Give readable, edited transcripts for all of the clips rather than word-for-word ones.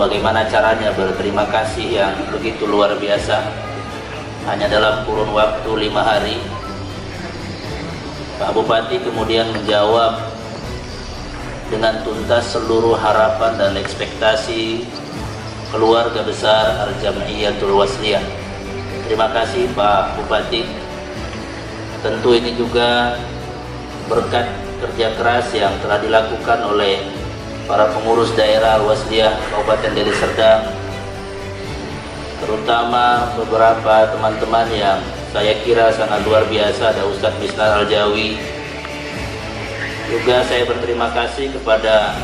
Bagaimana caranya berterima kasih yang begitu luar biasa. Hanya dalam kurun waktu 5 hari Pak Bupati kemudian menjawab dengan tuntas seluruh harapan dan ekspektasi keluarga besar Al-Jam'iyatul Wasliyah. Terima kasih Pak Bupati. Tentu ini juga berkat kerja keras yang telah dilakukan oleh para pengurus daerah Al-Wasliyah Kabupaten Deli Serdang, terutama beberapa teman-teman yang saya kira sangat luar biasa. Ada Ustadz Misnar Al-Jawi. Juga saya berterima kasih kepada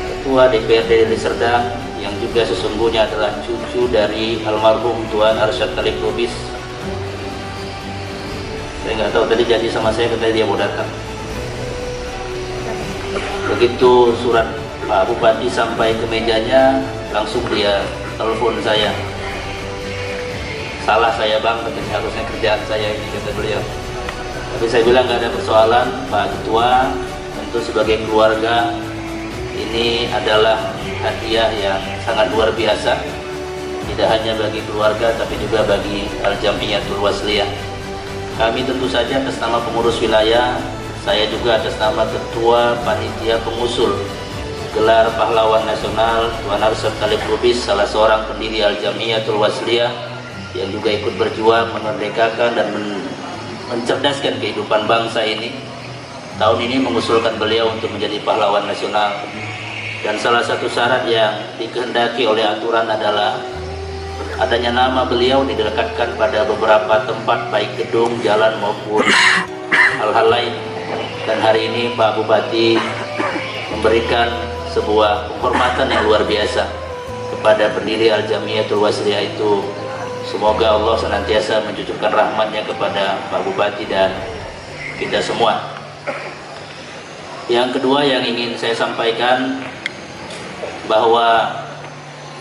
Ketua DPRD Deli Serdang yang juga sesungguhnya adalah cucu dari almarhum Tuan Arsyad Talib Lubis. Saya nggak tahu, tadi janji sama saya katanya dia mau datang. Begitu surat Pak Bupati sampai ke mejanya, langsung dia telepon saya. Salah saya bang, katanya harusnya kerjaan saya ini, kata beliau. Tapi saya bilang nggak ada persoalan Pak Ketua, tentu sebagai keluarga ini adalah hadiah yang sangat luar biasa. Tidak hanya bagi keluarga tapi juga bagi Al-Jam'iyatul Wasliyah. Kami tentu saja atas nama pengurus wilayah, saya juga atas nama Ketua Panitia Pengusul gelar pahlawan nasional Tuan Arsyad Talib Lubis, salah seorang pendiri Al-Jam'iyatul Wasliyah yang juga ikut berjuang memerdekakan dan mencerdaskan kehidupan bangsa ini. Tahun ini mengusulkan beliau untuk menjadi pahlawan nasional, dan salah satu syarat yang dikehendaki oleh aturan adalah adanya nama beliau dilekatkan pada beberapa tempat, baik gedung, jalan maupun hal-hal lain. Dan hari ini Pak Bupati memberikan sebuah penghormatan yang luar biasa kepada pendiri Al-Jam'iyatul Wasliyah itu. Semoga Allah senantiasa mencucurkan rahmatnya kepada Pak Bupati dan kita semua. Yang kedua yang ingin saya sampaikan, bahwa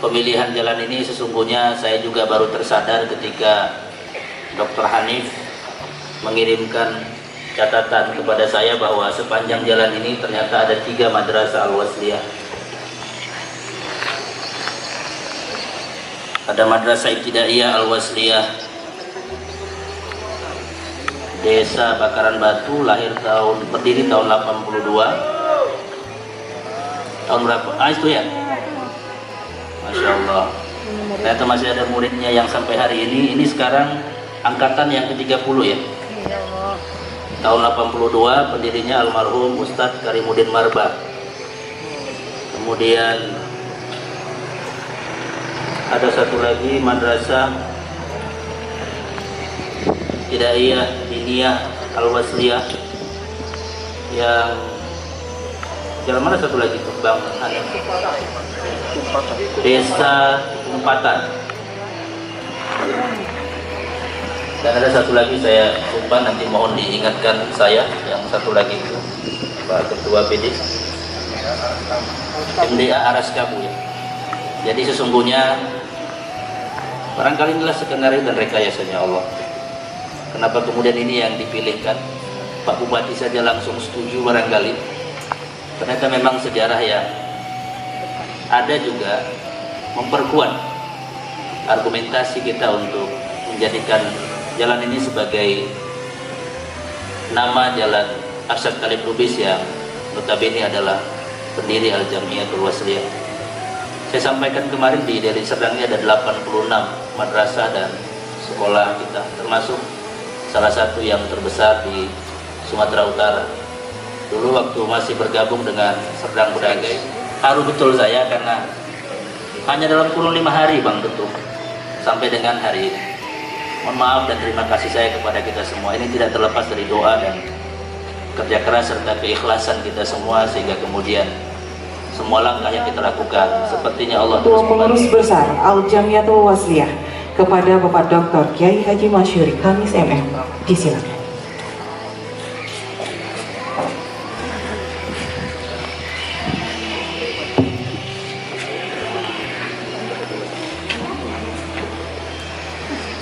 pemilihan jalan ini sesungguhnya saya juga baru tersadar ketika Dr. Hanif mengirimkan catatan kepada saya bahwa sepanjang jalan ini ternyata ada 3 madrasah Al-Wasliyah. Ada Madrasah Ibtidaiyah Al-Wasliyah Desa Bakaran Batu, berdiri tahun 82. Tahun berapa? Itu ya? Masya Allah. Ternyata masih ada muridnya yang sampai hari ini. Ini sekarang angkatan yang ke-30 ya. Tahun 82 pendirinya almarhum Ustadz Karimuddin Marba. Kemudian ada satu lagi Madrasah Ibtidaiyah Diniyah Al-Wasliyah yang jalan mana satu lagi tuh Bang Hanif? Desa Umpatan. Dan ada satu lagi saya lupa, nanti mohon diingatkan saya, yang satu lagi itu Pak Ketua PD MDA Aras Kabu ya. Jadi sesungguhnya barangkali inilah skenario dan rekayasanya Allah. Kenapa kemudian ini yang dipilihkan? Pak Bupati saja langsung setuju barangkali. Ternyata memang sejarah yang ada juga memperkuat argumentasi kita untuk menjadikan jalan ini sebagai nama Jalan Arsyad Talib Lubis yang notabene adalah pendiri Al-Jam'iyatul Wasliyah. Saya sampaikan kemarin di Deli Serdang ini ada 86 madrasah dan sekolah kita, termasuk salah satu yang terbesar di Sumatera Utara. Dulu waktu masih bergabung dengan Serdang Bedagai, haru betul saya karena hanya dalam kurun 5 hari Bang Ketum sampai dengan hari ini. Mohon maaf dan terima kasih saya kepada kita semua. Ini tidak terlepas dari doa dan kerja keras serta keikhlasan kita semua, sehingga kemudian semua langkah yang kita lakukan. Sepertinya Allah Ketua terus Pengurus membantu. Besar Al-Jamiatul Wasliyah kepada Bapak Dr. Kiai Haji Masyuri Kamis MM, disilakan.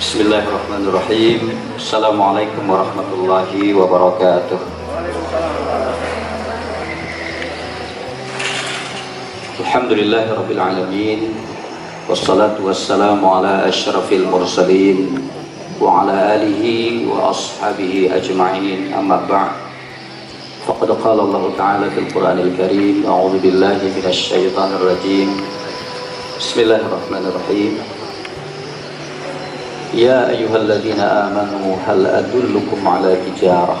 Bismillahirrahmanirrahim. Assalamualaikum warahmatullahi wabarakatuh. Alhamdulillahirabbil alamin. Wassalatu wassalamu ala asyrafil mursalin wa ala alihi wa ashabihi ajma'in. Amma ba'd. Faqad qala Allah Ta'ala fil Qur'anil Karim, a'udzu billahi minasy syaithanir rajim. Bismillahirrahmanirrahim. Ya ayyuhalladzina amanu hal adullukum ala tijarah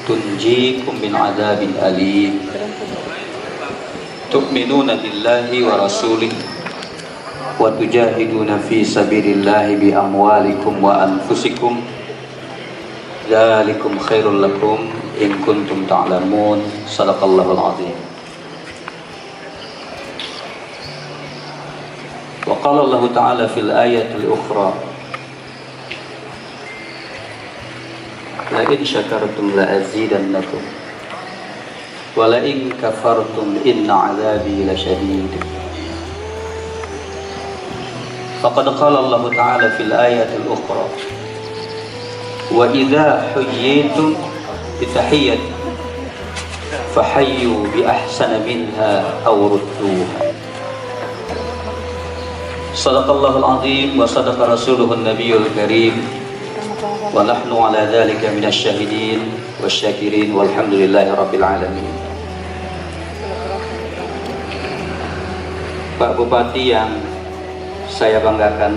tunjikum min adzabin alim tu'minuna billahi wa rasulih wa tujahiduna fi sabilillahi bi amwalikum wa anfusikum dzalikum khairul lakum in kuntum ta'lamun. Shadaqallahul azim. Wa qala Allah Ta'ala fil ayatil ukhra la in syakartum la azidannakum wa la in kafartum inna azabi lasyadid. Faqad qala Allah Ta'ala fil ayatil ukhra wa idza huyyitum bi tahiyyatin fahayyu bi ahsana minha aw rudduha. Sadaqallahul azim wa sadaqa rasuluhun nabiyul karim wa nahnu ala dhalika minasy syahidin wasyakirin walhamdulillahi rabbil alamin. Pak Bupati yang saya banggakan,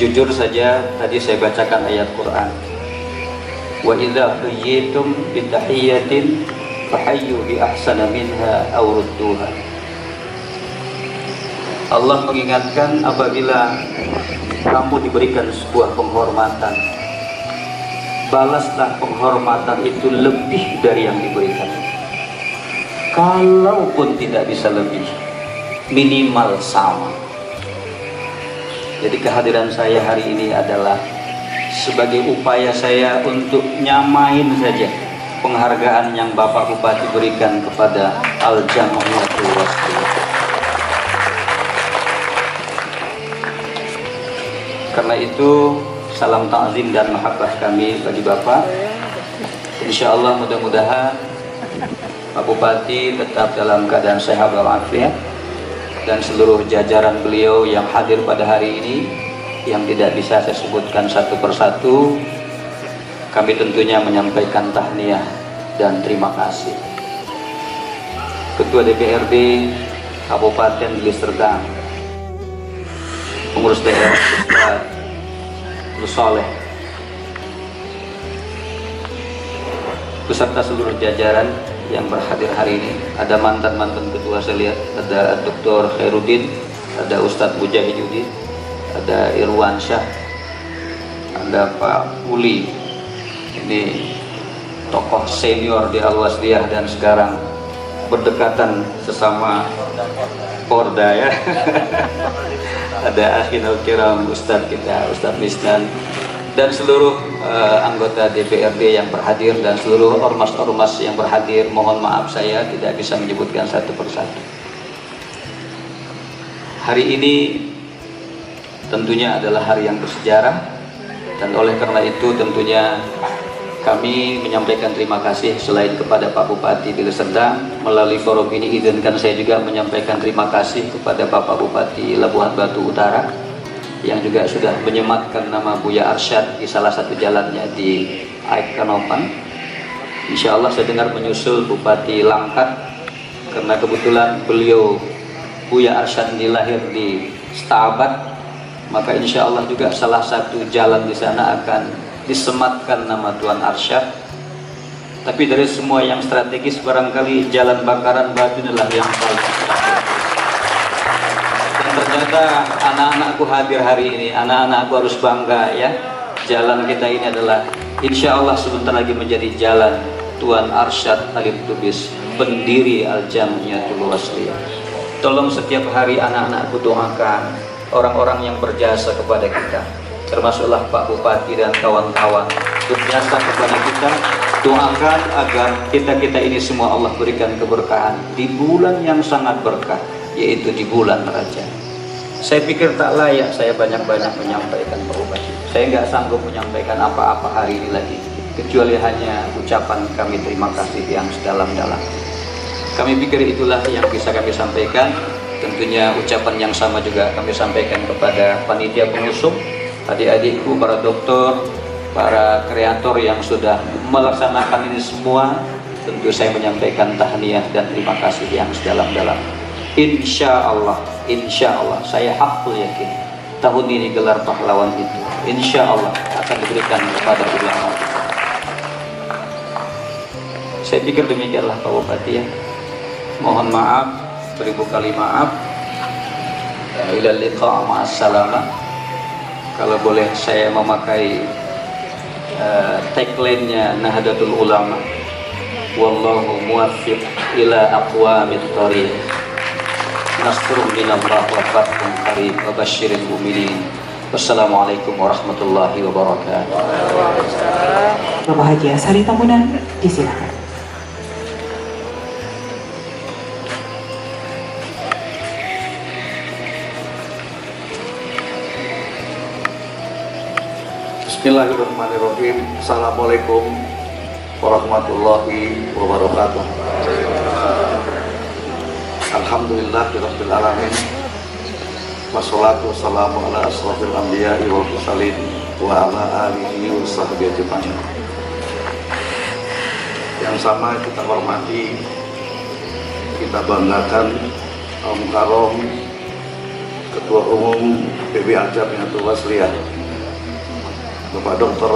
jujur saja tadi saya bacakan ayat Quran, wa idza huyyitum bi tahiyyatin fahayyu bi ahsana minha aw rudduha. Allah mengingatkan apabila kamu diberikan sebuah penghormatan, balaslah penghormatan itu lebih dari yang diberikan. Kalaupun tidak bisa lebih, minimal sama. Jadi kehadiran saya hari ini adalah sebagai upaya saya untuk nyamain saja penghargaan yang Bapak Bupati berikan kepada Al-Jamiatul Wasliyah. Karena itu salam ta'zim dan mahabbah kami bagi Bapak. Insya Allah mudah-mudahan Pak Bupati tetap dalam keadaan sehat walafiat, dan seluruh jajaran beliau yang hadir pada hari ini yang tidak bisa saya sebutkan satu persatu, kami tentunya menyampaikan tahniah dan terima kasih. Ketua DPRD Kabupaten Deli Serdang, pengurus daerah Ustaz Soleh, beserta seluruh jajaran yang berhadir hari ini. Ada mantan-mantan ketua, saya lihat ada Dr. Khairuddin, ada Ustadz Mujahidudin, ada Irwan Syah, ada Pak Uli, ini tokoh senior di Al-Wasliyah dan sekarang berdekatan sesama Porda ya. Ada Akhinul Kiram Ustadz kita, Ustadz Misnan, dan seluruh anggota DPRD yang berhadir dan seluruh ormas-ormas yang berhadir. Mohon maaf saya tidak bisa menyebutkan satu persatu. Hari ini tentunya adalah hari yang bersejarah, dan oleh karena itu tentunya kami menyampaikan terima kasih selain kepada Pak Bupati Deli Serdang. Melalui forum ini izinkan saya juga menyampaikan terima kasih kepada Bapak Bupati Labuhan Batu Utara yang juga sudah menyematkan nama Buya Arsyad di salah satu jalannya di Aik Kanopan. Insya Allah saya dengar menyusul Bupati Langkat, karena kebetulan beliau Buya Arsyad ini lahir di Stabat, maka insya Allah juga salah satu jalan di sana akan disematkan nama Tuan Arsyad. Tapi dari semua yang strategis, barangkali jalan Bakaran Batu inilah yang paling strategis. Dan ternyata anak-anakku hadir hari ini, anak-anakku harus bangga ya. Jalan kita ini adalah insya Allah sebentar lagi menjadi jalan Tuan Arsyad Alif Tubis, pendiri Al-Jamiatul Wasliyah. Tolong setiap hari anak-anakku doakan orang-orang yang berjasa kepada kita, termasuklah Pak Bupati dan kawan-kawan berjasa kepada kita. Doakan agar kita ini semua Allah berikan keberkahan di bulan yang sangat berkah, yaitu di bulan Rajab. Saya pikir tak layak saya banyak-banyak menyampaikan Pak Bupati. Saya nggak sanggup menyampaikan apa-apa hari ini lagi, kecuali hanya ucapan kami terima kasih yang sedalam-dalam. Kami pikir itulah yang bisa kami sampaikan. Tentunya ucapan yang sama juga kami sampaikan kepada panitia pengusung, adik-adikku, para dokter, para kreator yang sudah melaksanakan ini semua. Tentu saya menyampaikan tahniah dan terima kasih yang sedalam-dalam. Insya Allah, saya hakul yakin tahun ini gelar pahlawan itu insya Allah akan diberikan kepada ulama. Saya pikir demikianlah Pak Bupati ya. Mohon maaf, beribu kali maaf. Ila liqa ma'assalamah. Kalau boleh saya memakai tagline-nya Nahdlatul Ulama, wallahu muwaffiq ila aqwamit thariq, nasrun minallah wa fathun qarib wa basyiril mu'minin. Wassalamualaikum warahmatullahi wabarakatuh. Bapak Haji Asari Tambunan, disilakan. Bismillahirrahmanirrahim. Assalamualaikum warahmatullahi wabarakatuh. Alhamdulillahirabbil alamin. Wassalatu wassalamu ala asrofil anbiya'i wal mursalin wa ala alihi wa sahbihi ajma'in. Yang sama kita hormati, kita banggakan Om Karom, Ketua Umum PB Al-Jamiatul Wasliyah, Bapak Dr.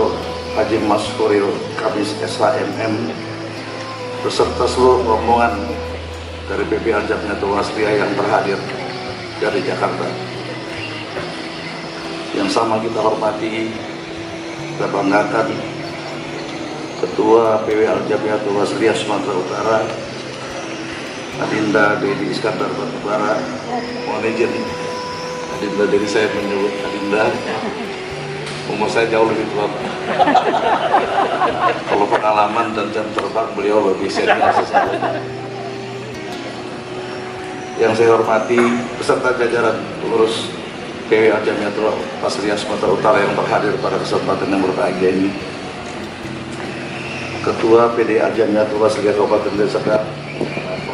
Haji Masyhuril Kamis SHMM, beserta seluruh rombongan dari PB Al-Jamiatul Wasliyah yang terhadir dari Jakarta. Yang sama kita hormati, kita banggakan Ketua PB Al-Jamiatul Wasliyah Sumatera Utara, Adinda Dedi Iskandar Batubara. Mohon izin Adinda Dedi saya menyebut Adinda. Umur saya jauh lebih tua. Kalau pengalaman dan jam terbang beliau lebih senior sesungguhnya. Yang saya hormati beserta jajaran pengurus PW Al-Jamiatul Wasliyah Sumatera Utara yang terhadir pada kesempatan yang berbahagia ini, Ketua PD Al-Jamiatul Wasliyah Kabupaten Deli Serdang,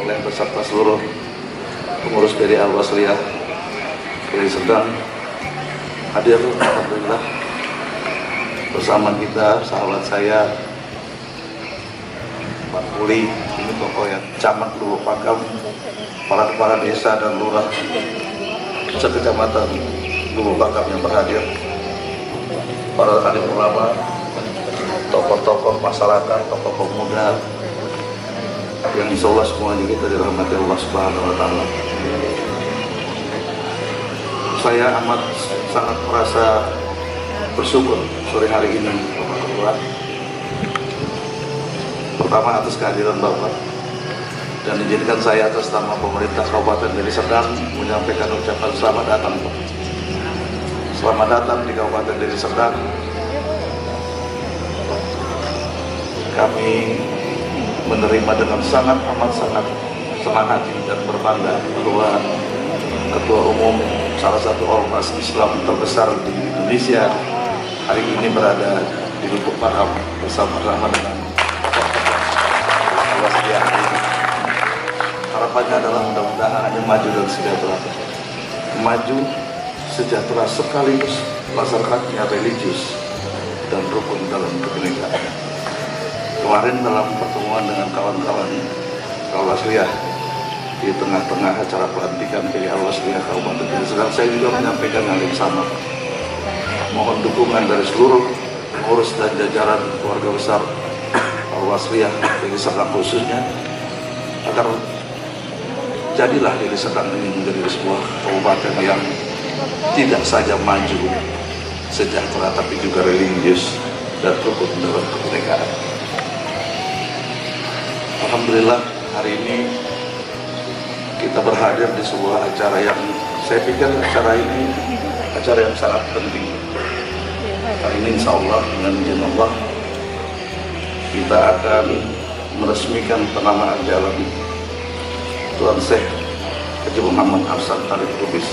oleh beserta seluruh pengurus PD Al-Wasliyah Deli Serdang, hadir alhamdulillah bersama kita, sahabat saya Pak Kuli, ini tokoh yang camat Lubuk Pakam, para kepala desa dan lurah sekecamatan Lubuk Pakam yang berhadir, para alim ulama, tokoh-tokoh masyarakat, tokoh pemuda yang insya Allah semuanya kita dirahmati Allah Subhanahu wa Ta'ala. Saya amat sangat merasa bersyukur sore hari ini Bapak Ketua, pertama atas kehadiran Bapak, dan izinkan saya atas nama pemerintah Kabupaten Deli Serdang menyampaikan ucapan selamat datang Pak. Selamat datang di Kabupaten Deli Serdang. Kami menerima dengan sangat senang hati dan berbangga bahwa Ketua Umum salah satu ormas Islam terbesar di Indonesia hari ini berada di Lubuk Pakam bersama-sama dengan Wasliyah. Harapannya adalah mudah-mudahan hanya maju dan sejahtera. Maju, sejahtera sekaligus masyarakatnya religius dan rukun dalam kebinekaan. Kemarin dalam pertemuan dengan kawan-kawan Al-Wasliyah di tengah-tengah acara pelantikan PD Al-Wasliyah Kabupaten Deli Serdang, saya juga menyampaikan hal yang sama. Mohon dukungan dari seluruh pengurus dan jajaran keluarga besar Al-Wasliyah Deli Serdang khususnya, agar jadilah Deli Serdang ini menjadi sebuah kabupaten yang tidak saja maju, sejahtera, tapi juga religius dan rukun dalam kebinekaan. Alhamdulillah hari ini kita berhadir di sebuah acara yang saya pikir acara ini acara yang sangat penting. Hari ini insya Allah dengan izin Allah kita akan meresmikan penamaan jalan Tuan Syekh Haji Muhammad Arsad Arif Lubis,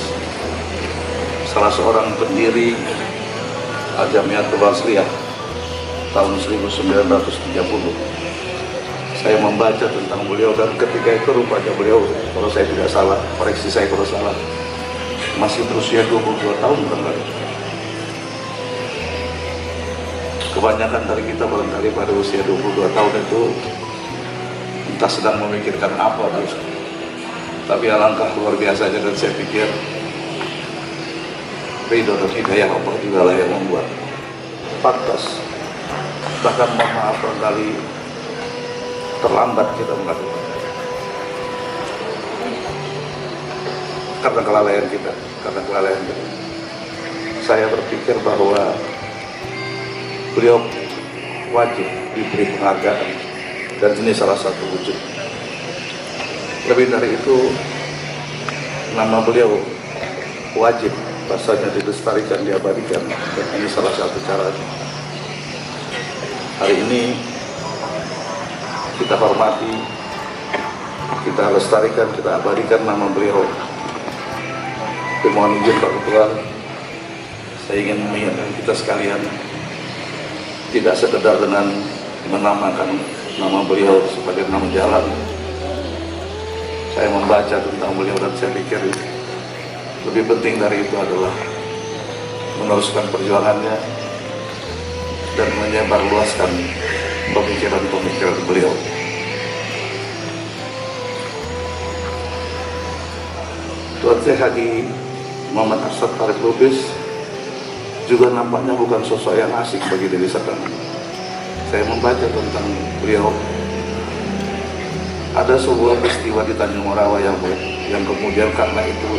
salah seorang pendiri Al-Jamiatul Wasliyah tahun 1930. Saya membaca tentang beliau dan ketika itu rupanya beliau, kalau saya tidak salah, koreksi saya kalau salah, masih berusia 22 tahun barangkali. Kebanyakan dari kita barangkali pada usia 22 tahun itu entah sedang memikirkan apa terus. Tapi alangkah luar biasanya dan saya pikir ridho dan hidayah Allah juga lah yang membuat pantas. Bahkan mohon maaf barangkali terlambat kita melakukan karena kelalaian kita. Saya berpikir bahwa beliau wajib diberi penghargaan dan ini salah satu wujud. Lebih dari itu, nama beliau wajib rasanya dilestarikan, diabadikan, dan ini salah satu cara. Hari ini kita hormati, kita lestarikan, kita abadikan nama beliau. Mohon izin Pak Ketua, saya ingin mengingatkan kita sekalian, tidak sekedar dengan menamakan nama beliau sebagai nama jalan. Saya membaca tentang beliau dan saya pikir lebih penting dari itu adalah meneruskan perjuangannya dan menyebarluaskan pemikiran-pemikiran beliau. Tuan Syekh Haji Muhammad Arsad Arif Lubis juga nampaknya bukan sosok yang asing bagi diri saya. Saya membaca tentang beliau. Ada sebuah peristiwa di Tanjung Morawa yang kemudian karena itu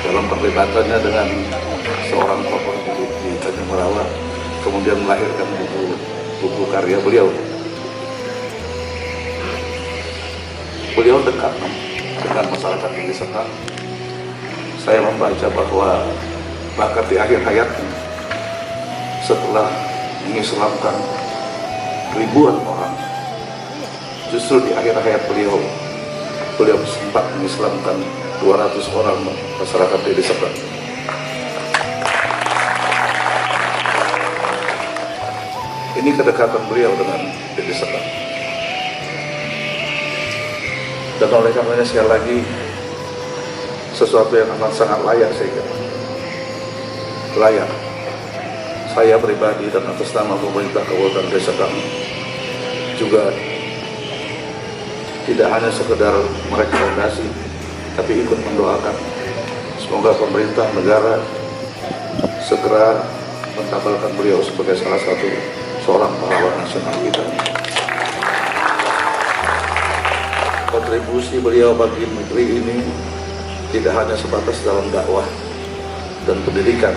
dalam perdebatannya dengan seorang tokoh di Tanjung Morawa kemudian melahirkan buku karya beliau. Beliau dekat dengan masyarakat ini serta saya membaca bahwa bahkan di akhir hayatnya setelah mengislamkan ribuan orang, justru di akhir hayat beliau sempat mengislamkan 200 orang masyarakat Deli Serdang. Ini kedekatan beliau dengan Deli Serdang. Dan oleh karenanya sekali lagi sesuatu yang amat sangat layak saya kira. Layak. Saya pribadi dan atas nama pemerintah Kabupaten Deli Serdang juga tidak hanya sekedar merekomendasi, tapi ikut mendoakan semoga pemerintah negara segera mentabalkan beliau sebagai salah satu seorang pahlawan nasional kita. Kontribusi beliau bagi negeri ini tidak hanya sebatas dalam dakwah dan pendidikan,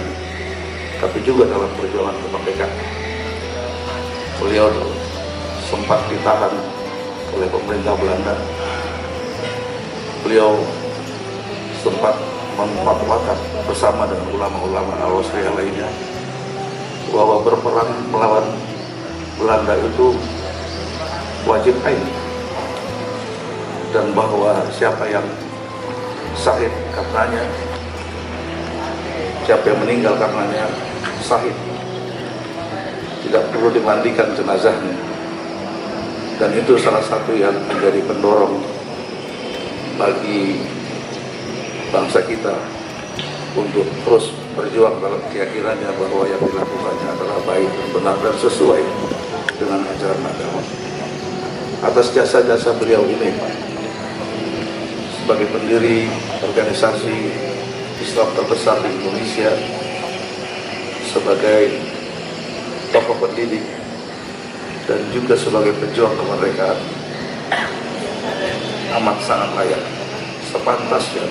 tapi juga dalam perjuangan kemerdekaan. Beliau sempat ditahan oleh pemerintah Belanda. Beliau sempat memfatwakan bersama dengan ulama-ulama Al-Wasliyah lainnya bahwa berperang melawan Belanda itu wajib ain, dan bahwa siapa yang syahid karenanya, siapa yang meninggal karenanya syahid, tidak perlu dimandikan jenazahnya. Dan itu salah satu yang menjadi pendorong bagi bangsa kita untuk terus berjuang dalam keyakinannya bahwa yang dilakukannya adalah baik dan benar dan sesuai dengan ajaran agama. Atas jasa-jasa beliau ini sebagai pendiri organisasi Islam terbesar di Indonesia, sebagai tokoh pendidik, dan juga sebagai pejuang kemerdekaan, amat sangat layak, sepantasnya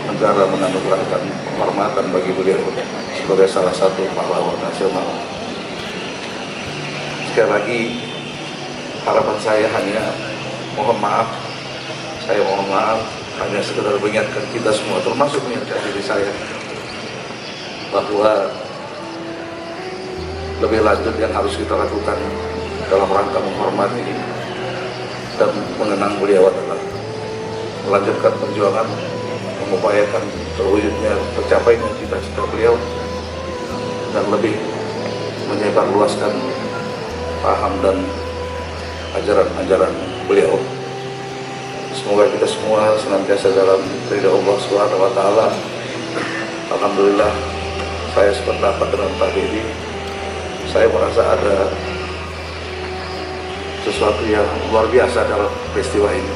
negara menganugerahkan penghormatan bagi beliau sebagai salah satu pahlawan nasional. Sekali lagi, harapan saya hanya mohon maaf, saya mohon maaf, hanya sekedar mengingatkan kita semua, termasuk mengingatkan diri saya, bahwa lebih lanjut yang harus kita lakukan dalam rangka menghormati dan mengenang beliau adalah melanjutkan perjuangan, mengupayakan terwujudnya tercapainya cita-cita beliau, dan lebih menyebarluaskan paham dan ajaran-ajaran beliau. Semoga kita semua senantiasa dalam ridha Allah Subhanahu wa taala. Alhamdulillah, saya sependapat dengan Pak Dedi. Saya merasa ada sesuatu yang luar biasa dalam peristiwa ini.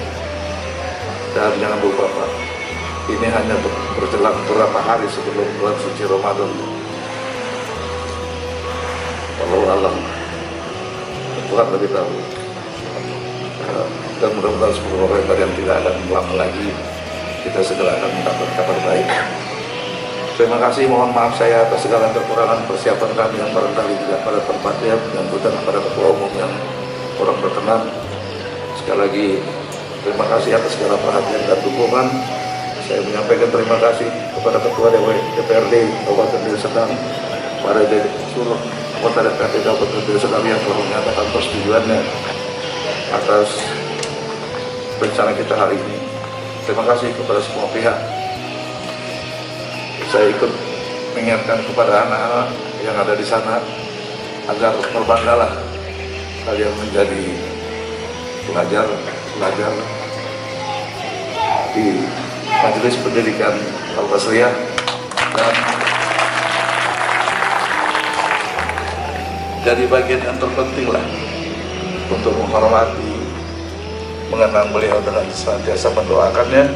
Dan jangan lupa Pak, ini hanya berjelang beberapa hari sebelum bulan suci Ramadan. Wallahu alam, Tuhan lebih tahu. Dan mudah-mudahan seluruh orang yang tidak akan lama lagi kita segera akan mendapat kabar baik. Terima kasih, mohon maaf saya atas segala kekurangan persiapan kami yang barangkali tidak pada tempatnya, menyangkutan pada ketua umum yang kurang berkenan. Sekali lagi terima kasih atas segala perhatian dan dukungan. Saya menyampaikan terima kasih kepada Ketua DPRD Kabupaten Deli Serdang, pada seluruh kota DPRD Kabupaten Deli Serdang yang telah menyatakan persetujuannya atas rencana kita hari ini. Terima kasih kepada semua pihak. Saya ikut mengingatkan kepada anak-anak yang ada di sana agar berbanggalah kalian menjadi pelajar di Majelis Pendidikan Al-Basriyah, dan jadi bagian yang terpenting lah untuk menghormati, mengenang beliau dengan senantiasa mendoakannya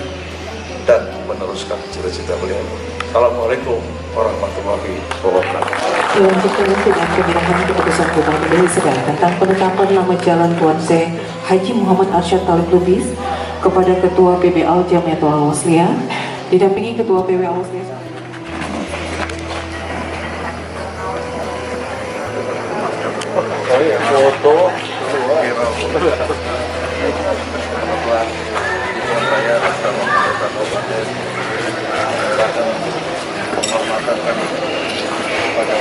dan meneruskan cita-cita beliau. Assalamualaikum warahmatullahi wabarakatuh. Dilanjutkan dengan penyerahan keputusan Bupati Deli Serdang tentang penetapan nama jalan Tuan Syekh Haji Muhammad Arsyad Talib Lubis kepada Ketua PBL Jamiatul Al-Wasliyah didampingi Ketua PBL Al-Wasliyah. Foto. Penghormatan kami kepada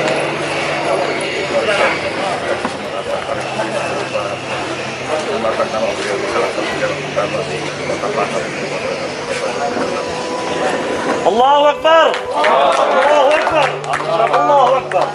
penghormatan nama beliau di salah satu jalan utama di Kota Pasar. Allahu Akbar. Allahu Akbar. Allahu Akbar.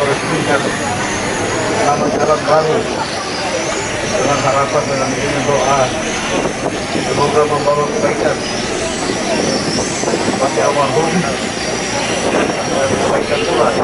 meresmikan nama jalan baru dengan harapan dengan doa semoga membawa kebaikan almarhum kebaikan Tuhan.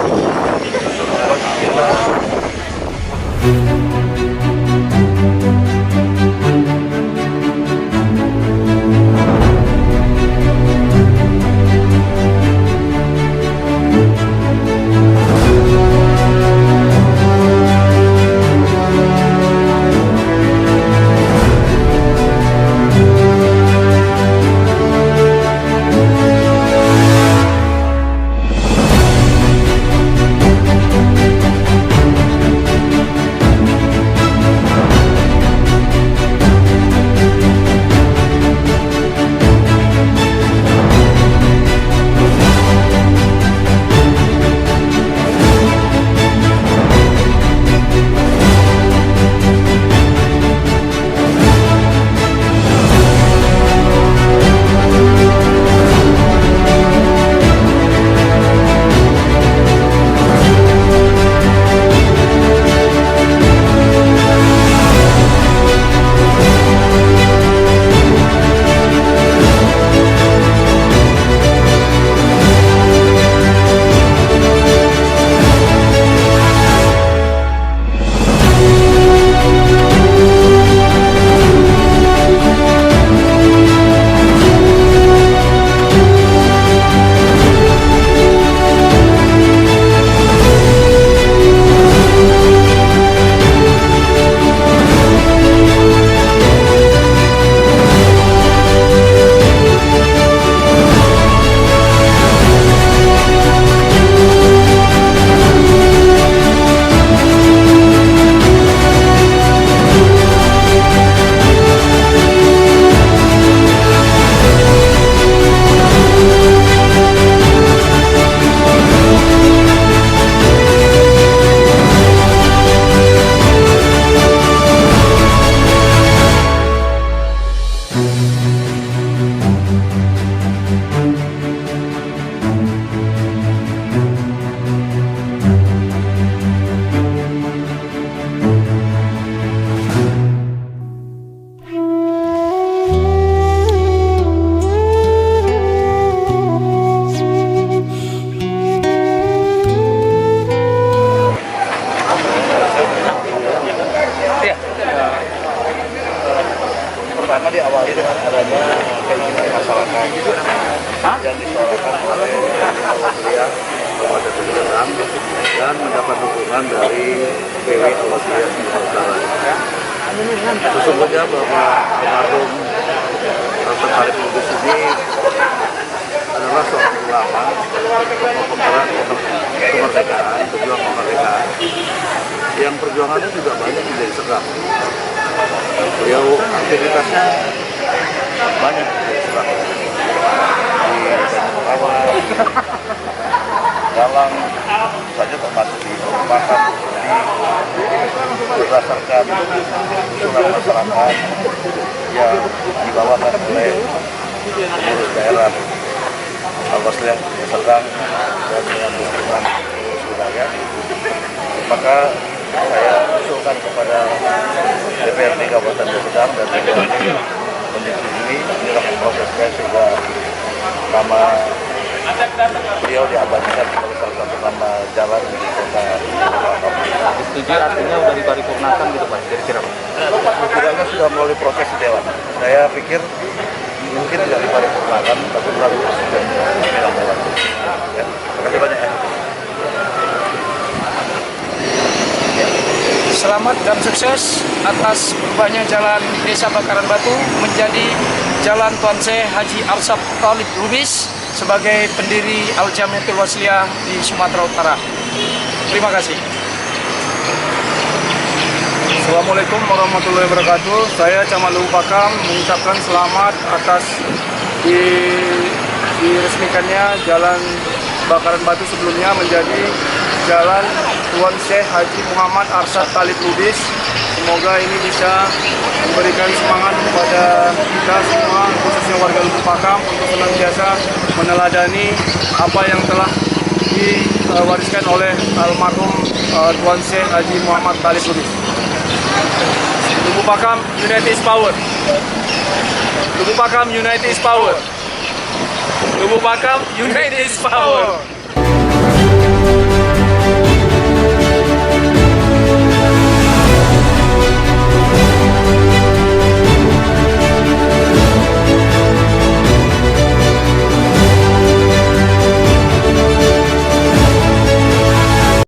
Pertama diawali dengan adanya keinginan masyarakat yang disuarakan oleh Al-Wasliyah kepada Serdang dan mendapat dukungan dari PW Al-Wasliyah Serdang. Sesungguhnya bahwa almarhum Arsyad Talib Lubis ini adalah seorang ulama, penggerak kemerdekaan, pejuang kemerdekaan, yang perjuangannya juga banyak menjadi Serdang. Beliau aktivitasnya banyak di Serdang, di Banyurawat, Galang, saja termasuk di Pakam, berdasarkan usulan masyarakat yang dibawakan oleh pengurus daerah Al-Wasliyah Serdang dan dengan dukungan pengurus wilayah, maka saya usulkan kepada DPRD Kabupaten Serdang dan DPRD menyetujui dilakukan prosesnya sehingga nama beliau diabadikan sebagai salah satu nama jalan di kota. Setuju artinya udah diparipurnakan gitu Pak, kira-kira Pak? Setidaknya sudah melalui proses di Dewan. Saya pikir mungkin tidak diparipurnakan, tapi melalui persetujuan pimpinan Dewan. Ya, terima kasih banyak ya. Selamat dan sukses atas berubahnya jalan Desa Bakaran Batu menjadi Jalan Tuan Syekh Haji Arsyad Talib Lubis sebagai pendiri Al-Jamiatul Wasliyah di Sumatera Utara. Terima kasih. Assalamualaikum warahmatullahi wabarakatuh. Saya Camat Lubu Pakam mengucapkan selamat atas diresmikannya Jalan Bakaran Batu sebelumnya menjadi Jalan Tuan Syekh Haji Muhammad Arsyad Talib Lubis. Semoga ini bisa memberikan semangat kepada kita semua, khususnya warga Lubu Pakam, untuk senantiasa meneladani apa yang telah diwariskan oleh almarhum Tuan Syekh Haji Muhammad Talib Lubis. Lubu Pakam, United is power. Lubu Pakam, United is power. Tubuh pakam, United is power.